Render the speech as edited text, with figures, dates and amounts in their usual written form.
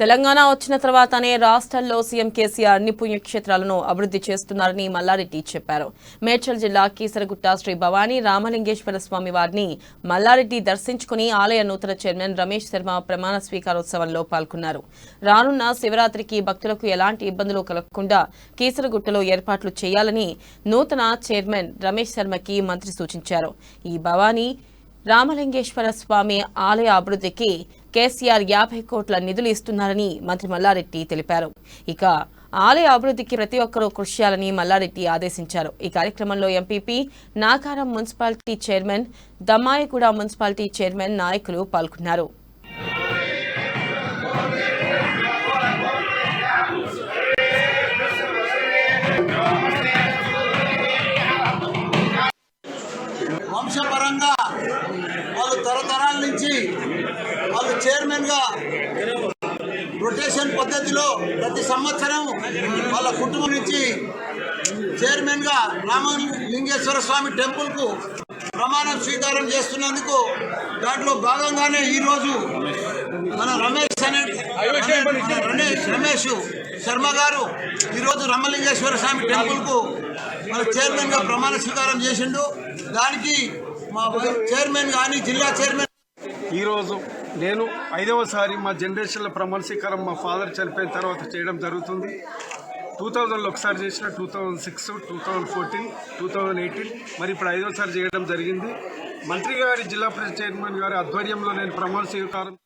తెలంగాణ వచ్చిన తర్వాతనే రాష్ట్రంలో సీఎం కేసీఆర్ అన్ని పుణ్యక్షేత్రాలను అభివృద్ధి చేస్తున్నారని మల్లారెడ్డి చెప్పారు. మేడ్చల్ జిల్లా కీసరగుట్ట శ్రీ భవానీ రామలింగేశ్వర స్వామి వారిని మల్లారెడ్డి దర్శించుకుని ఆలయ నూతన చైర్మన్ రమేష్ శర్మ ప్రమాణ స్వీకారోత్సవంలో పాల్గొన్నారు. రానున్న శివరాత్రికి భక్తులకు ఎలాంటి ఇబ్బందులు కలగకుండా కీసరగుట్టలో ఏర్పాట్లు చేయాలని నూతన చైర్మన్ రమేష్ శర్మకి మంత్రి సూచించారు. ఈ భవానీ రామలింగేశ్వర స్వామి ఆలయ అభివృద్ధికి కేసీఆర్ 50 కోట్ల నిధులు ఇస్తున్నారని మంత్రి మల్లారెడ్డి తెలిపారు. ఇక ఆలయ అభివృద్ధికి ప్రతి ఒక్కరూ కృషి చేయాలని మల్లారెడ్డి ఆదేశించారు. ఈ కార్యక్రమంలో MPP Nagaram municipality chairman, Dammaiguda municipality chairman నాయకులు పాల్గొన్నారు. వంశపరంగా వాళ్ళు తరతరాల నుంచి వాళ్ళు చైర్మన్గా రొటేషన్ పద్ధతిలో ప్రతి సంవత్సరం వాళ్ళ కుటుంబం నుంచి చైర్మన్గా రామలింగేశ్వర స్వామి టెంపుల్కు ప్రమాణ స్వీకారం చేస్తున్నందుకు దాంట్లో భాగంగానే ఈరోజు మన రమేష్ శర్మ గారు ఈరోజు రామలింగేశ్వర స్వామి టెంపుల్కు మన చైర్మన్గా ప్రమాణ స్వీకారం చేసిండు. దానికి మా చైర్మన్ కానీ జిల్లా చైర్మన్ ఈరోజు నేను 5వసారి మా జనరేషన్లో ప్రమాణ స్వీకారం మా ఫాదర్ చనిపోయిన తర్వాత చేయడం జరుగుతుంది. 2000లో ఒకసారి చేసిన, 2006, 2014, 2018 మరి ఇప్పుడు 5వసారి చేయడం జరిగింది. మంత్రి గారి జిల్లా పరిషత్ చైర్మన్ గారి ఆధ్వర్యంలో నేను ప్రమాణ స్వీకారం